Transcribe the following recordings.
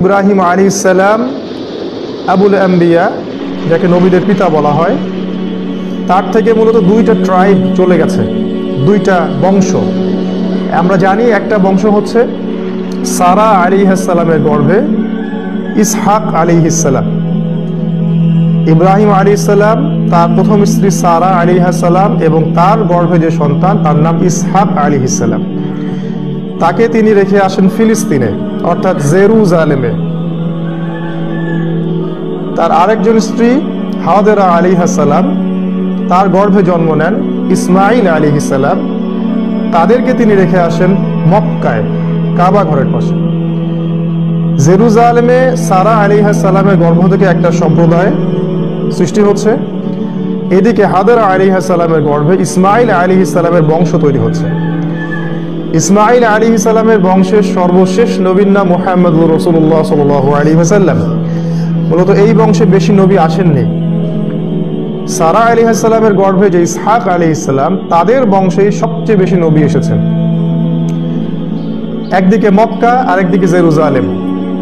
ইব্রাহিম আলাইহিস সালাম আবুল আম্বিয়া, যাকে নবীদের পিতা বলা হয়, তার থেকে মূলত দুইটা ট্রাইব চলে গেছে, দুইটা বংশ। আমরা জানি একটা বংশ হচ্ছে সারা আলাইহিস সালামের গর্ভে ইসহাক আলাইহিস সালাম, ইব্রাহিম আলাইহিস সালাম, তার প্রথম স্ত্রী সারা আলাইহিস সালাম এবং তার গর্ভে যে সন্তান তার নাম ইসহাক আলাইহিস সালাম। তাকে তিনি রেখে আসেন ফিলিস্তিনে, অর্থাৎ জেরুজালেমে। তার আরেকজন স্ত্রী হাজেরা আলাইহিস সালাম, তার গর্ভে জন্ম নেন ইসমাইল আলাইহিস সালাম। তাদেরকে তিনি রেখে আসেন মক্কায়, কাবা ঘরের পাশে। জেরুজালেমে সারা আলাইহিস সালামের গর্ভ থেকে একটা সম্প্রদায় সৃষ্টি হচ্ছে, এদিকে হাজেরা আলাইহিস সালামের গর্ভে ইসমাইল আলাইহিস সালামের বংশ তৈরি হচ্ছে। ইসমাইল আলাইহিস সালামের বংশের সর্বশেষ নবীর নাম মুহাম্মদুর রাসূলুল্লাহ সাল্লাল্লাহু আলাইহি ওয়াসাল্লাম। মূলত এই বংশে বেশি নবী আসেননি। সারা আলাইহিস সালামের গর্ভে যে ইসহাক আলাইহিস সালাম, তাদের বংশেই সবচেয়ে বেশি নবী এসেছেন। একদিকে মক্কা আর একদিকে জেরুজালেম,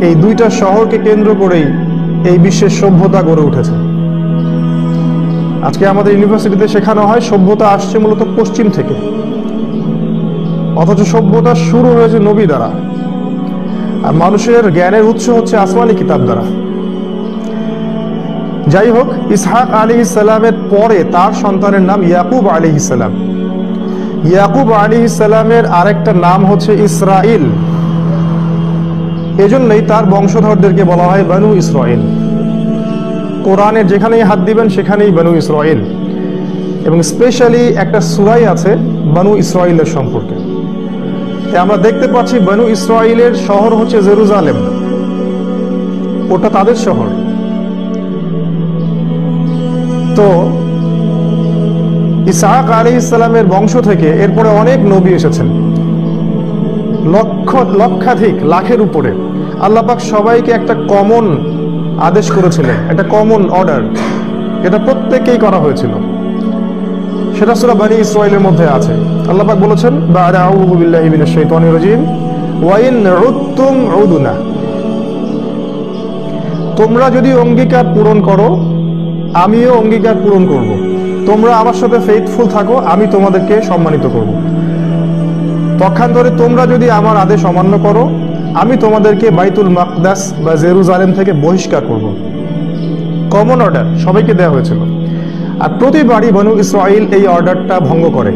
এই দুইটা শহরকে কেন্দ্র করেই এই বিশ্বের সভ্যতা গড়ে উঠেছে। আজকে আমাদের ইউনিভার্সিটিতে শেখানো হয় সভ্যতা আসছে মূলত পশ্চিম থেকে, অথচ সভ্যতা শুরু হয়েছে নবী দ্বারা, আর মানুষের জ্ঞানের উৎস হচ্ছে আসমানি কিতাব দ্বারা। যাই হোক, ইসহাক আলাইহিস সালামের পরে তার সন্তানের নাম ইয়াকুব আলাইহিস সালাম। ইয়াকুব আলাইহিস সালামের আরেকটা নাম হচ্ছে ইসরাইল। এজন্যই তার বংশধরদেরকে বলা হয় বনু ইসরাইল। কোরআনের যেখানেই হাত দিবেন সেখানেই বনু ইসরাইল, এবং স্পেশালি একটা সূরাই আছে বনু ইসরাইলের সম্পর্কে। আমরা দেখতে পাচ্ছি বনু ইসরাইলের শহর হচ্ছে জেরুজালেম, ওটা তাদের শহর। তো ইসহাক আলাইহিস সালামের বংশ থেকে এরপরে অনেক নবী এসেছেন, লক্ষাধিক, লাখের উপরে। আল্লাহ পাক সবাইকে একটা কমন আদেশ করেছিলেন, একটা কমন অর্ডার, এটা প্রত্যেককেই করা হয়েছিল। সেটা সূরা বনী ইসরাইলের মধ্যে আছে। আল্লাহ পাক বলেছেন, বা'দা আউযু বিল্লাহি মিনাশ শাইতানির রাজীম, ওয়া ইন উদতুম উদুনা, তোমরা যদি অঙ্গীকার পূরণ করো আমিও অঙ্গীকার পূরণ করব। তোমরা আমার সাথে ফেইথফুল থাকো, আমি তোমাদেরকে সম্মানিত করব। পক্ষান্তরে তোমরা যদি আমার আদেশ অমান্য করো, আমি তোমাদেরকে বাইতুল মাকদাস বা জেরুজালেম থেকে বহিষ্কার করব। কমন অর্ডার সবাইকে দেওয়া হয়েছিল, আর প্রতিবারই বনু ইসরাইল এই অর্ডারটা ভঙ্গ করে।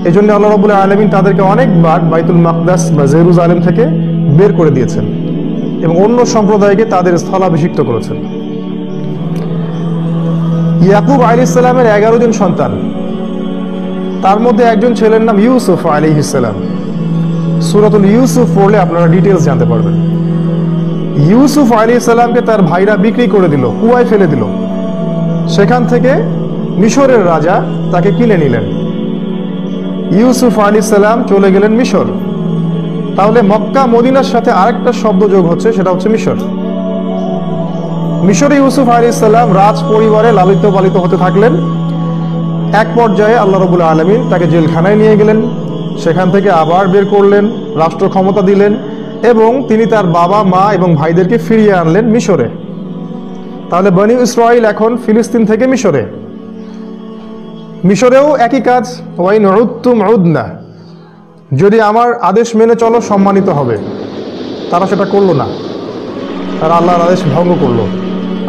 এই জন্য আল্লাহ রাব্বুল আলামিন তাদেরকে অনেকবার বাইতুল মাকদাস বা জেরুজালেম থেকে বের করে দিয়েছেন এবং অন্য সম্প্রদায়কে তাদের স্থলাভিষিক্ত করেছেন। ইয়াকুব আলাইহিস সালামের 11 জন সন্তান, তার মধ্যে একজন ছেলের নাম ইউসুফ আলাইহিস সালাম। সূরাতুল ইউসুফ পড়লে আপনারা ডিটেইলস জানতে পারবেন। ইউসুফ আলাইহিস সালামকে তার ভাইরা বিক্রি করে দিল, কুয়ায় ফেলে দিল। সেখান থেকে মিশরের রাজা তাকে কিনে নিলেন। ইউসুফ আলাইহিস সালাম চলে গেলেন মিশর। তাহলে মক্কা মদিনার সাথে আরেকটা শব্দ যোগ হচ্ছে, সেটা হচ্ছে মিশর। মিশরে ইউসুফ আলাইহিস সালাম রাজ পরিবারে লালিত পালিত হতে থাকলেন। এক পর্যায়ে আল্লাহ রাব্বুল আলামিন তাকে জেলখানায় নিয়ে গেলেন, সেখান থেকে আবার বের করলেন, রাষ্ট্র ক্ষমতা দিলেন এবং তিনি তার বাবা মা এবং ভাইদেরকে ফিরিয়ে আনলেন মিশরে। তাহলে বনী ইসরাইল এখন ফিলিস্তিন থেকে মিশরে। মিশরেও একই কাজ, ওয়াইন উদতুম উদনা, যদি আমার আদেশ মেনে চলো সম্মানিত হবে। তারা সেটা করলো না, তারা আল্লাহর আদেশ ভঙ্গ করলো।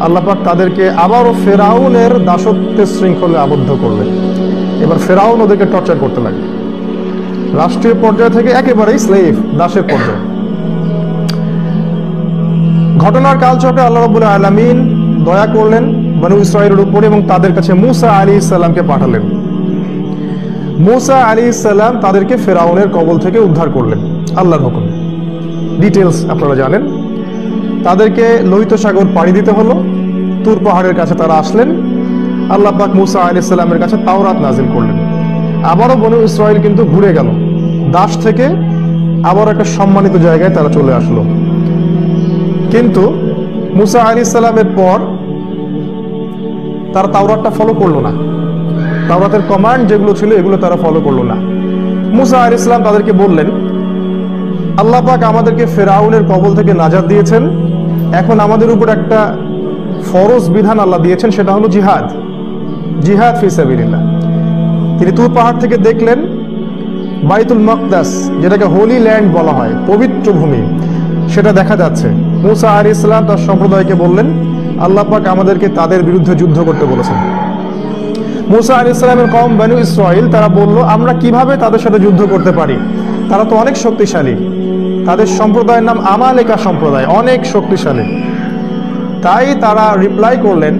আল্লাহ পাক তাদেরকে আবারও ফেরাউনের দাসত্বের শৃঙ্খলে আবদ্ধ করলেন। এবার ফেরাউন ওদেরকে টর্চার করতে লাগে, রাষ্ট্রীয় পর্যায় থেকে একেবারেই স্লেভ, দাসের পর্যায়ে। ঘটনার কালচক্রে আল্লাহ রাব্বুল আলামিন দয়া করলেন বনু ইসরাইলের উপরে এবং তাদের কাছে মূসা আলাইহিস সালামকে পাঠালেন। মূসা আলাইহিস সালাম তাদেরকে ফেরাউনের কবল থেকে উদ্ধার করলেন আল্লাহর হুকুমে। ডিটেইলস আপনারা জানেন। তাদেরকে লোহিত সাগর পাড়ি দিতে হলো, তুর পাহাড়ের কাছে তারা আসলেন। আল্লাহ পাক মূসা আলাইহিস সালামের কাছে তাওরাত নাজিল করলেন। আবারও বনু ইসরাইল কিন্তু ঘুরে গেল, দাস থেকে আবার একটা সম্মানিত জায়গায় তারা চলে আসলো। কিন্তু মূসা আলাইহিস সালামের পর তারা তাওরাতটা ফলো করলো না, তাওরাতের কমান্ড যেগুলো ছিল এগুলো তারা ফলো করলো না। মূসা আলাইহিস সালাম তাদেরকে বললেন, আল্লাহ পাক আমাদেরকে ফেরাউনের কবল থেকে নাজাত দিয়েছেন। এখন আমাদের উপর একটা ফরজ বিধান আল্লাহ দিয়েছেন, সেটা হলো জিহাদ, জিহাদ ফি সাবিলিল্লাহ। তিনি তুর পাহাড় থেকে দেখলেন বাইতুল মাকদাস, যেটাকে হোলি ল্যান্ড বলা হয়, পবিত্র ভূমি, সেটা দেখা যাচ্ছে। মুসা আলাইহিস সালাম তার সম্প্রদায়কে বললেন, আল্লাহ পাক আমাদেরকে তাদের বিরুদ্ধে যুদ্ধ করতে বলেছেন। মুসা আলাইহিস সালামের কওম বনু ইসরাইল তারা বলল, আমরা কিভাবে তাদের সাথে যুদ্ধ করতে পারি, তারা তো অনেক শক্তিশালী, তাদের সম্প্রদায়ের নাম আমালেকা সম্প্রদায়, অনেক শক্তিশালী। তাই তারা রিপ্লাই করলেন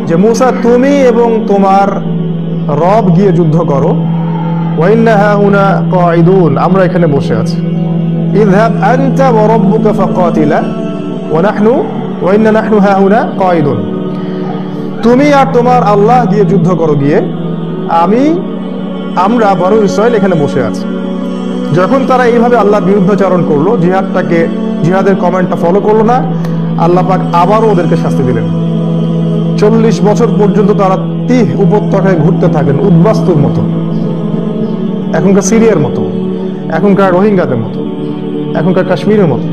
যে মুসা, তুমি এবং তোমার রব গিয়ে যুদ্ধ করো, ওয়াইন্না হাহুনা কাঈদুন, আমরা এখানে বসে আছি। ইযহাব আনতা ওয়া রাব্বুকা ফাকাতিলা ওয়া ইন্না নাহনু হাহুনা কাঈদুন, তুমি আর তোমার আল্লাহ গিয়ে যুদ্ধ করো, গিয়ে আমরা বনু ইসরাইল এখানে বসে আছি। যখন তারা এইভাবে আল্লাহর বিরুদ্ধাচরণ করলো, জিহাদের কমেন্টটা ফলো করলো না, আল্লাহ পাক আবারও ওদেরকে শাস্তি দিলেন। 40 বছর পর্যন্ত তারা তিহ উপত্যকায় ঘুরতে থাকেন, উদ্বাস্তুর মতো, এখনকার সিরিয়ার মতো, এখনকার রোহিঙ্গাদের মতো, এখনকার কাশ্মীরের মতো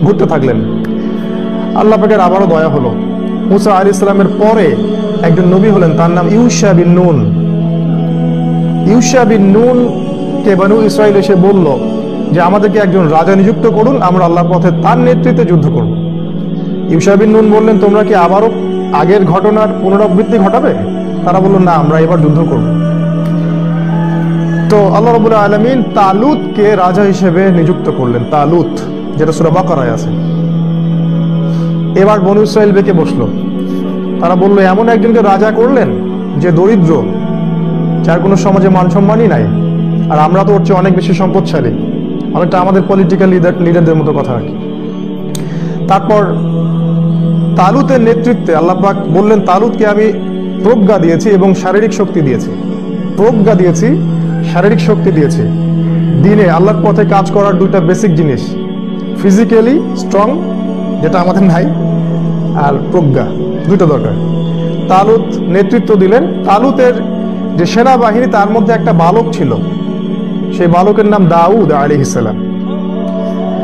ঘুরতে থাকলেন। আল্লাহ পাকের আবারও দয়া হলো। মুসা আলাইহিস সালামের পরে একজন নবী হলেন, তার নাম ইউশা বিন নুন। ইউশা বিন নুন কে বনু ইসরাইল এসে বলল যে আমাদেরকে একজন রাজা নিযুক্ত করুন, আমরা আল্লাহর পথে তার নেতৃত্বে যুদ্ধ করব। ইউশা বিন নুন বললেন, তোমরা কি আবারও আগের ঘটনার পুনরাবৃত্তি ঘটাবে? তারা বলল, না, আমরা এবার যুদ্ধ করব। তো আল্লাহ রাব্বুল আলামিন তালুতকে রাজা হিসেবে নিযুক্ত করলেন, তালুত, যেটা সূরা বাকারায় আছে। এবার বনু ইসরাইল বেঁকে বসলো। তারা বলল, এমন একজনকে রাজা করলেন যে দরিদ্র, যার কোনো সমাজে মান সম্মানই নাই, আর আমরা তো ওর চেয়ে অনেক বেশি সম্পদশালী। অনেকটা আমাদের পলিটিক্যাল লিডারদের মতো কথা আর কি। তারপর তালুতের নেতৃত্বে আল্লাহ পাক বললেন, তালুতকে আমি প্রজ্ঞা দিয়েছি এবং শারীরিক শক্তি দিয়েছি, প্রজ্ঞা দিয়েছি, শারীরিক শক্তি দিয়েছি। দিনে আল্লাহর পথে কাজ করার দুইটা বেসিক জিনিস, ফিজিক্যালি স্ট্রং, যেটা আমাদের নাই, আর প্রজ্ঞা, দুইটা দরকার। তালুত নেতৃত্ব দিলেন। তালুতের যে সেনাবাহিনী, তার মধ্যে একটা বালক ছিল, সেই বালকের নাম দাউদ আলাইহিস সালাম।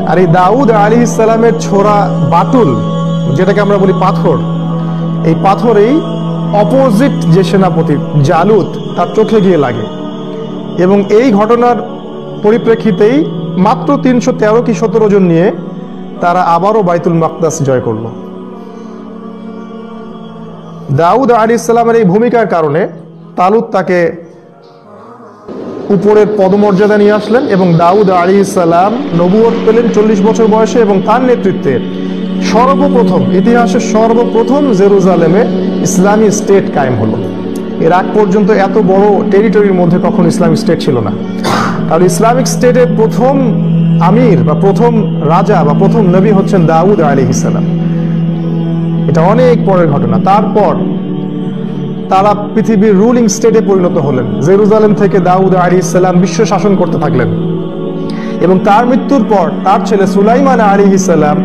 আর এই দাউদ আলাইহিস সালামের ছোড়া বাটুল, যেটাকে আমরা বলি পাথর, এই পাথরেই অপোজিট যে সেনাপতি জালুত, তার চোখে গিয়ে লাগে। এবং এই ঘটনার পরিপ্রেক্ষিতেই মাত্র 313 কি 17 জন নিয়ে তারা আবারও বাইতুল মাকদাস জয় করল। দাউদ আলাইহিস সালামের এই ভূমিকার কারণে তালুত তাকে উপরের পদমর্যাদা নিয়ে আসলেন, এবং দাউদ আলাইহিস সালাম নবুয়ত পেলেন 40 বছর বয়সে, এবং তার নেতৃত্বে সর্বপ্রথম, ইতিহাসের সর্বপ্রথম জেরুজালেমে ইসলামী স্টেট কায়েম হলো। এর আগ পর্যন্ত এত বড় টেরিটরির মধ্যে কখনো ইসলামিক স্টেট ছিল না। তাহলে ইসলামিক স্টেটের প্রথম আমির বা প্রথম রাজা বা প্রথম নবী হচ্ছেন দাউদ আলাইহিস সালাম। এটা অনেক পরের ঘটনা। তারপর তারা পৃথিবীর রুলিং স্টেটে পরিণত হলেন। জেরুজালেম থেকে দাউদ আলাইহিস সালাম বিশ্ব শাসন করতে থাকলেন, এবং তার মৃত্যুর পর তার ছেলে সুলাইমান আলাইহিস সালাম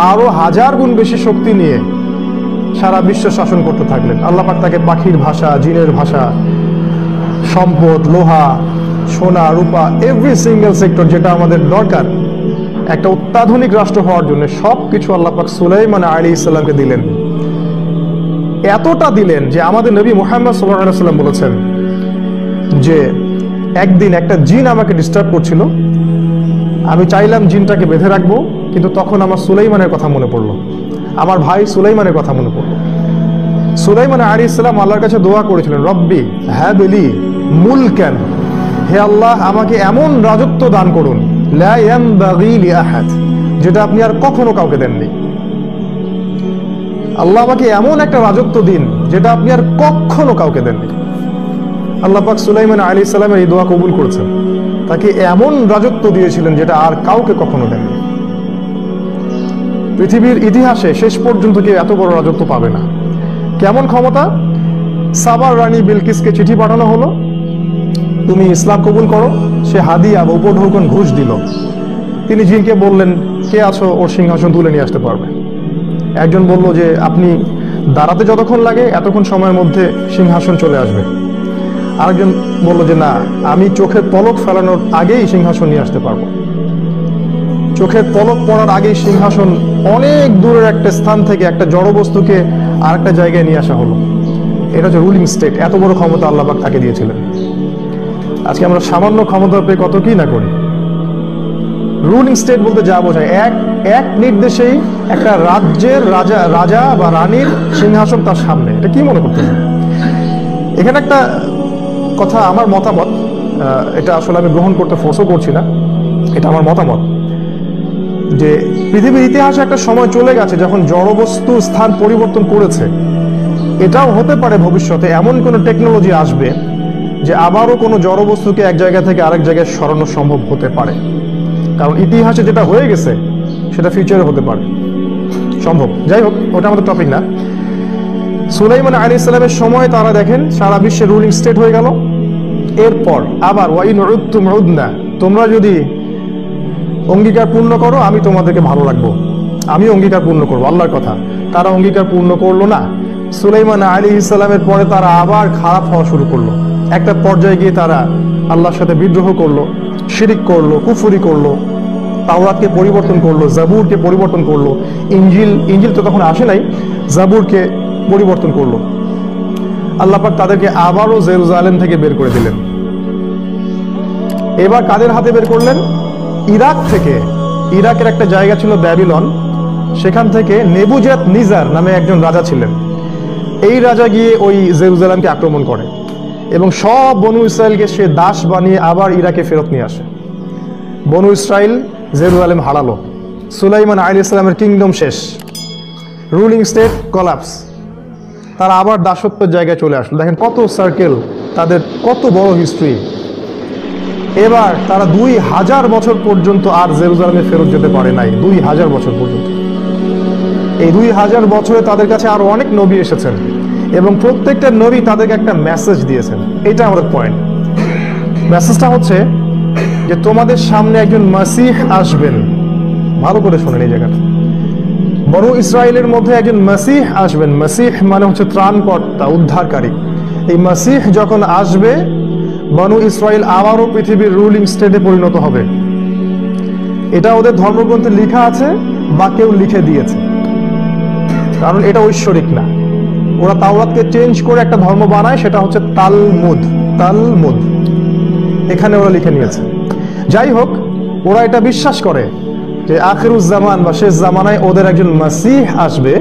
আরো 1000 গুণ বেশি শক্তি নিয়ে সারা বিশ্ব শাসন করতে থাকলেন। আল্লাহ পাক তাকে পাখির ভাষা, জিনের ভাষা, সম্পদ, লোহা, সোনা, রূপা, এভরি সিঙ্গেল সেক্টর যেটা আমাদের দরকার একটা অত্যাধুনিক রাষ্ট্র হওয়ার জন্য, সবকিছু আল্লাহ পাক সুলাইমান আলাইহিস সালামকে দিলেন। এতটা দিলেন যে আমাদের নবী মুহাম্মদ সাল্লাল্লাহু আলাইহি ওয়াসাল্লাম বলেছেন যে একদিন একটা জিন আমাকে ডিস্টার্ব করছিল, আমি চাইলাম জিনটাকে বেঁধে রাখবো, কিন্তু তখন আমার সুলাইমানের কথা মনে পড়লো, আমার ভাই সুলাইমানের কথা মনে পড়লো। সুলাইমান আলাইহিস সালাম আল্লাহর কাছে দোয়া করেছিলেন, রব্বি হাবলি মুলকান, হে আল্লাহ আমাকে এমন রাজত্ব দান করুন, লা ইয়ানবাগি লিআহাদ, যেটা আপনি আর কখনো কাউকে দেননি। আল্লাহ আমাকে এমন একটা রাজত্ব দিন যেটা আপনি আর কখনো কাউকে দেননি। আল্লাহ পাক সুলাইমান আলাইহিস সালামের এই দোয়া কবুল করেছেন, তাকে এমন রাজত্ব দিয়েছিলেন যেটা আর কাউকে কখনো দেননি। পৃথিবীর ইতিহাসে শেষ পর্যন্ত কেউ এত বড় রাজত্ব পাবে না। কেমন ক্ষমতা? সাবার রানী বিলকিসকে চিঠি পাঠানো হলো, তুমি ইসলাম কবুল করো। সে হাদিয়া বা উপঢৌকন ঘুষ দিল। তিনি জিনকে বললেন, কে আছো ওর সিংহাসন তুলে নিয়ে আসতে পারবে। একজন বলল যে আপনি দাঁড়াতে যতক্ষণ লাগে এতক্ষণ সময়ের মধ্যে সিংহাসন চলে আসবে। আরেকজন বলল যে না, আমি চোখের পলক ফেলানোর আগেই সিংহাসন নিয়ে আসতে পারবো। চোখের পলক পড়ার আগেই সিংহাসন অনেক দূরের একটা স্থান থেকে একটা জড় বস্তুকে আর একটা জায়গায় নিয়ে আসা হলো। এটা হচ্ছে রুলিং স্টেট। এত বড় ক্ষমতা আল্লাহ পাক তাকে দিয়েছিলেন। আজকে আমরা সামান্য ক্ষমতা পেয়ে কত কি না করি। রুলিং স্টেট বলতে যা বোঝায়, এক নির্দেশেই একটা রাজ্যের রাজা বা রানীর সিংহাসন তার সামনে। এটা কি মনে করতেছেন? এখানে একটা কথা, আমার মতামত, এটা আসলে আমি গ্রহণ করতে ফোর্সও করছি না, এটা আমার মতামত, যে পৃথিবীর ইতিহাসে একটা সময় চলে গেছে যখন জড়বস্তু স্থান পরিবর্তন করেছে। এটাও হতে পারে ভবিষ্যতে এমন কোনো টেকনোলজি আসবে যে আবারও কোনো জড়বস্তুকে এক জায়গা থেকে আরেক জায়গায় সরানো সম্ভব হতে পারে। কারণ ইতিহাসে যেটা হয়ে গেছে সেটা ফিউচারে হতে পারে, সম্ভব। যাই হোক, ওটা আমাদের টপিক না। সুলাইমান আলাইহিস সালামের সময় তারা দেখেন সারা বিশ্বের রুলিং স্টেট হয়ে গেল। এরপর আবার ওয়াইন উদ্তুম উদনা, তোমরা যদি অঙ্গীকার পূর্ণ করো আমি তোমাদেরকে ভালো রাখবো, আমি অঙ্গীকার পূর্ণ করবো, আল্লাহর কথা। তারা অঙ্গীকার পূর্ণ করলো না। সুলাইমান আলাইহিস সালামের পরে তারা আবার খারাপ হওয়া শুরু করলো। একটা পর্যায়ে গিয়ে তারা আল্লাহর সাথে বিদ্রোহ করলো, শিরিক করলো, কুফরি করলো, তাওরাতকে পরিবর্তন করলো, জাবুরকে পরিবর্তন করলো, ইঞ্জিল তো তখন আসে নাই, জাবুরকে পরিবর্তন করলো। আল্লাহ পাক তাদেরকে আবারও জেরুজালেম থেকে বের করে দিলেন। এবার কাদের হাতে বের করলেন? ইরাক থেকে। ইরাকের একটা জায়গা ছিল ব্যাবিলন, সেখান থেকে নেবুজাত নিজার নামে একজন রাজা ছিলেন। এই রাজা গিয়ে ওই জেরুজালেমকে আক্রমণ করে এবং সব বনু ইসরায়েলকে সে দাস বানিয়ে আবার ইরাকে ফেরত নিয়ে আসে। বনু ইসরায়েল জেরুজালেম হারালো। সুলাইমান আলাইহিস সালামের কিংডম শেষ, রুলিং স্টেট কলাপস। তারা আবার দাসত্বের জায়গায় চলে আসলো। দেখেন কত সার্কেল, তাদের কত বড় হিস্ট্রি। এবার তারা 2000 বছর পর্যন্ত আর জেরুজালেমে ফেরত যেতে পারে নাই। 2000 বছর পর্যন্ত। এই 2000 বছরে তাদের কাছে আরো অনেক নবী এসেছেন এবং প্রত্যেকটা নবী তাদেরকে একটা মেসেজ দিয়েছেন। এটা আমাদের পয়েন্ট। মেসেজটা হচ্ছে যে তোমাদের সামনে একজন মাসিহ আসবেন। ভালো করে শোনেন এই জায়গাটা। বনু ইসরায়েলের মধ্যে একজন মাসিহ আসবেন। মাসিহ মানে হচ্ছে ত্রাণকর্তা, উদ্ধারকারী। এই মাসিহ যখন আসবে, বনু ইসরায়েল আবারও পৃথিবীর রুলিং স্টেটে পরিণত হবে। এটা ওদের ধর্মগ্রন্থে লেখা আছে বা কেউ লিখে দিয়েছে, কারণ এটা ঐশ্বরিক না। ওরা তাওরাতকে চেঞ্জ করে একটা ধর্ম বানায়, সেটা হচ্ছে তালমুদ। তালমুদ এখানে ওরা লিখে নিয়েছে। যাই হোক, ওরা এটা বিশ্বাস করে যে আখিরুজ্জামান বা শেষ জামানায় ওদের একজন মাসিহ আসবে।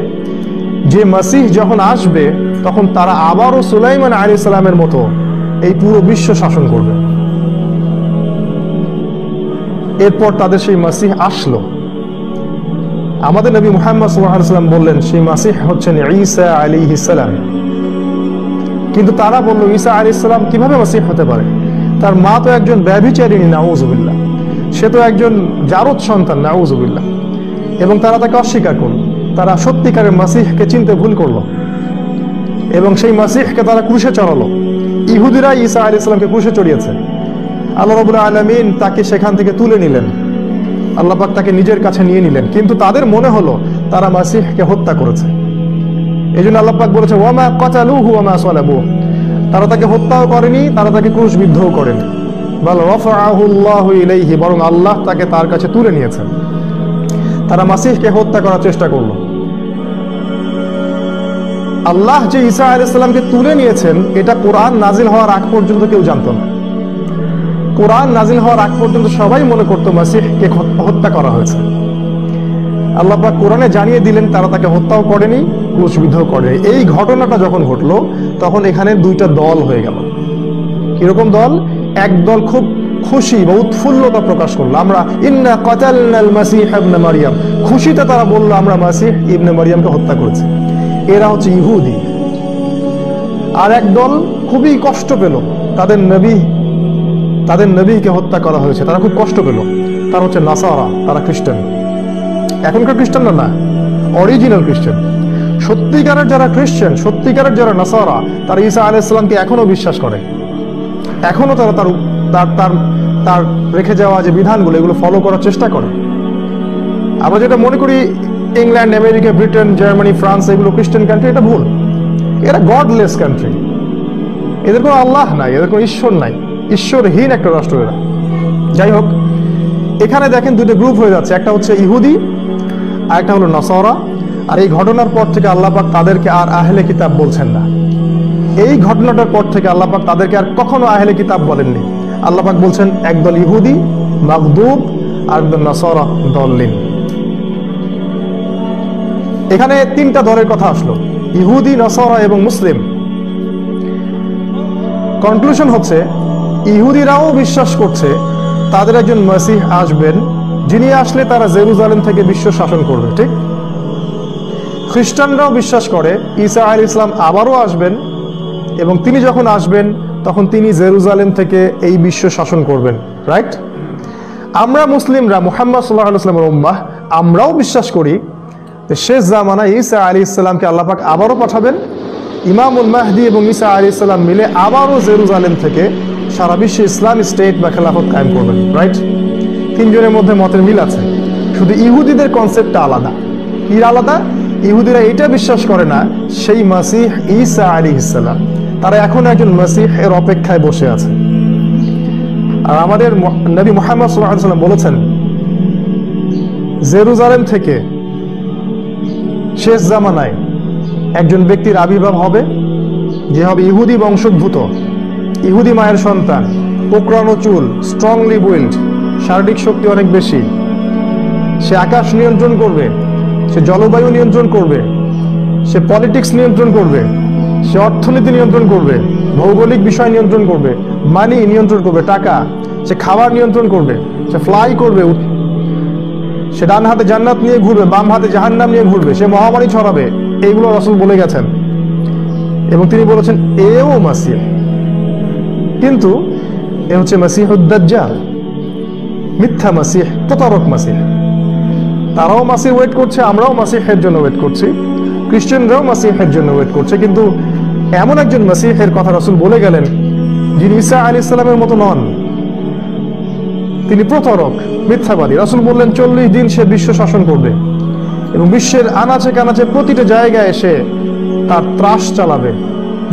যে মাসিহ যখন আসবে তখন তারা আবারও সুলাইমান আলাইহিস সালামের মতো এই পুরো বিশ্ব শাসন করবে। এরপর তাদের সেই মাসিহ আসলো। আমাদের নবী মুহাম্মদ সাল্লাল্লাহু আলাইহি ওয়াসাল্লাম বললেন সেই মাসিহ হচ্ছেন ঈসা আলাইহিস সালাম। কিন্তু তারা বলল ঈসা আলাইহিস সালাম কিভাবে মাসিহ হতে পারে? তার মা তো একজন ব্যভিচারিণী, নাউযুবিল্লাহ। সে তো একজন জারদ সন্তান, নাউযুবিল্লাহ। এবং তারা তাকে অস্বীকার করল। তারা সত্যিকারের মাসিহকে চিনতে ভুল করলো এবং সেই মাসিহকে তারা ক্রুশে চড়ালো। ইহুদিরা ঈসা আলাইহিস সালামকে ক্রুশে চড়িয়েছে। আল্লাহ রাব্বুল আলামিন তাকে সেখান থেকে তুলে নিলেন। আল্লাহ পাক তাকে নিজের কাছে নিয়ে নিলেন। কিন্তু তাদের মনে হলো তারা মাসিহকে হত্যা করেছে। এই জন্য আল্লাহ পাক বলেছে ওয়ামা কাতালুহু ওয়ামা সালাবুহু, তারা তাকে হত্যাও করেনি, তারা তাকে ক্রুশবিদ্ধও করেনি। বাল রাফাআহু আল্লাহু ইলাইহি, বরং আল্লাহ তাকে তার কাছে তুলে নিয়েছেন। তারা মাসিহকে হত্যা করার চেষ্টা করলো। আল্লাহ যে ঈসা আলাইহিস সালামকে তুলে নিয়েছেন এটা কোরআন নাজিল হওয়ার আগ পর্যন্ত কেউ জানতো না। কোরআন নাজিল হওয়ার আগ পর্যন্ত সবাই মনে করতো মাসিহকে হত্যা করা হয়েছে। আল্লাহ পাক কোরআনে জানিয়ে দিলেন তারা তাকে হত্যাও করেনি, ক্রুশবিদ্ধও করেনি। এই ঘটনাটা যখন ঘটলো তখন এখানে দুইটা দল হয়ে গেল। কিরকম দল? এক দল খুব খুশি বা উৎফুল্লতা প্রকাশ করলো, আমরা ইন্না কাতালনাল মাসিহ ইবনে মারইয়াম। খুশিতে তারা বললো আমরা মাসিহ ইবনে মারইয়ামকে হত্যা করেছি। এরা হচ্ছে ইহুদি। আর এক দল খুবই কষ্ট পেল, তাদের নবীকে হত্যা করা হয়েছে, তারা খুব কষ্ট পেল। তারা হচ্ছে নাসারা, তারা খ্রিস্টান। এখনকার খ্রিস্টান না, অরিজিনাল খ্রিস্টান। সত্যিকারের যারা খ্রিস্টান, সত্যিকারের যারা নাসারা, তারা ঈসা আলাইহিস সালামকে এখনো বিশ্বাস করে। এখনো তারা তার রেখে যাওয়া যে বিধানগুলো এগুলো ফলো করার চেষ্টা করে। আমরা যেটা মনে করি England, America, Britain, Germany, France এগুলো খ্রিস্টান কান্ট্রি, এটা ভুল। এরা গডলেস কান্ট্রি। এদের কোনো আল্লাহ নাই, এদের কোনো ঈশ্বর নাই, ঈশ্বরহীন একটা রাষ্ট্র এরা। যাই হোক, এখানে দেখেন দুটো গ্রুপ হয়ে যাচ্ছে, একটা হচ্ছে ইহুদি আর একটা হলো নাসারা। আর এই ঘটনার পর থেকে আল্লাহ পাক তাদেরকে আর আহলে কিতাব বলছেন না। এই ঘটনাটার পর থেকে আল্লাহ পাক তাদেরকে আর কখনো আহলে কিতাব বলেননি। আল্লাহ পাক বলছেন একদল ইহুদি মাগদুব আর একদল নাসারা দল্লিন। এখানে তিনটা দলের কথা আসলো, ইহুদি, নাসারা এবং মুসলিম। কনক্লুশন হচ্ছে ইহুদিরাও বিশ্বাস করছে তাদের একজন মসিহ আসবেন, যিনি আসলে তারা জেরুজালেম থেকে বিশ্ব শাসন করবে, ঠিক? খ্রিস্টানরাও বিশ্বাস করে ঈসা আলাইহিস সালাম আবারও আসবেন এবং তিনি যখন আসবেন তখন তিনি জেরুজালেম থেকে এই বিশ্ব শাসন করবেন, রাইট? আমরা মুসলিমরা মুহাম্মদ সাল্লাল্লাহু আলাইহি ওয়াসাল্লামের উম্মাহ, আমরাও বিশ্বাস করি যে শেষ জামানায় ঈসা আলাইহিস সালামকে আল্লাহ পাক আবারও পাঠাবেন। ইমামুল মাহদি এবং ঈসা আলাইহিস সালাম মিলে আবারও জেরুজালেম থেকে সারা বিশ্বে ইসলামী স্টেট বা খেলাফত কায়েম করবেন, রাইট? তিনজনের মধ্যে মতের মিল আছে, শুধু ইহুদিদের কনসেপ্টটা আলাদা। কি আলাদা? ইহুদিরা এটা বিশ্বাস করে না সেই মাসিহ ঈসা আলাইহিস সালাম, তারা এখন একজন মাসিহ এর অপেক্ষায় বসে আছে। আর আমাদের নবী মুহাম্মদ সাল্লাল্লাহু আলাইহি ওয়াসাল্লাম বলেছেন জেরুজালেম থেকে শেষ জামানায় একজন ব্যক্তির আবির্ভাব হবে, যে হবে ইহুদি বংশোদ্ভূত, ইহুদি মায়ের সন্তান, কোকড়ানো চুল, স্ট্রংলি বিল্ড, শারীরিক শক্তি অনেক বেশি। সে আকাশ নিয়ন্ত্রণ করবে, সে জলবায়ু নিয়ন্ত্রণ করবে, সে পলিটিক্স নিয়ন্ত্রণ করবে, সে অর্থনীতি নিয়ন্ত্রণ করবে, ভৌগোলিক বিষয় নিয়ন্ত্রণ করবে, মানি নিয়ন্ত্রণ করবে, টাকা, সে খাবার নিয়ন্ত্রণ করবে, সে ফ্লাই করবে, সে ডান হাতে জান্নাত নিয়ে ঘুরবে, বাম হাতে জাহান্নাম নিয়ে ঘুরবে, সে মহামারী ছড়াবে। এইগুলো রাসূল বলে গেছেন এবং তিনি বলেছেন এও মাসিহ, কিন্তু এ হচ্ছে মাসিহুদ দাজ্জাল, মিথ্যা মাসিহ, প্রতারক মাসিহ। তারাও মাসিহ ওয়েট করছে, আমরাও মাসিহের জন্য ওয়েট করছি, খ্রিস্টানরাও মাসিহের জন্য ওয়েট করছে, কিন্তু এমন একজন মাসিহের কথা রাসূল বলে গেলেন যিনি ঈসা আলাইহিস সালামের মতো নন। তিনি প্রতারক, মিথ্যাবাদী। রাসূল বললেন 40 দিন সে বিশ্ব শাসন করবে এবং বিশ্বের আনাচে কানাচে প্রতিটা জায়গায় এসে তার ত্রাস চালাবে।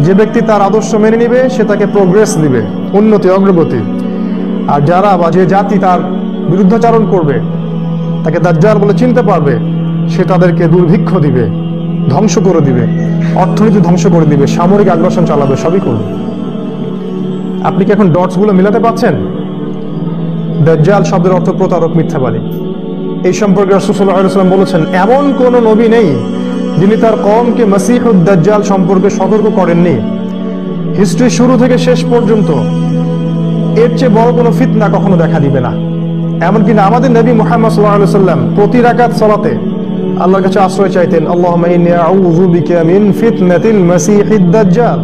যে ব্যক্তি তার আদর্শ মেনে নিবে সে তাকে প্রোগ্রেস দিবে, উন্নতি, অগ্রগতি। আর যারা বা যে জাতি তার বিরুদ্ধাচরণ করবে, তাকে দাজ্জাল বলে চিনতে পারবে, সে তাদেরকে দুর্ভিক্ষ দিবে, ধ্বংস করে দিবে, অর্থনীতি ধ্বংস করে দিবে, সামরিক আগ্রাসন চালাবে, সবই করবে। আপনি কি এখন ডটস গুলো মিলাতে পারছেন? দাজ্জাল শব্দের অর্থ প্রতারক, মিথ্যাবাদী। এই সম্পর্কে রাসূল সাল্লাল্লাহু আলাইহি ওয়াসাল্লাম বলেছেন এমন কোন নবী নেই যিনি তার কওমকে মাসিহুদ দাজ্জাল সম্পর্কে সতর্ক করেননি। হিস্ট্রি শুরু থেকে শেষ পর্যন্ত এর চেয়ে বড় কোনো ফিতনা কখনো দেখা দিবে না। এমনকি না আমাদের নবী মুহাম্মদ সাল্লাল্লাহু আলাইহি ওয়াসাল্লাম প্রতি রাকাত সালাতে আল্লাহর কাছে আশ্রয় চাইতেন, আল্লাহুম্মা ইন্নী আউযু বিকা মিন ফিতনাতিল মাসিহিদ দাজ্জাল।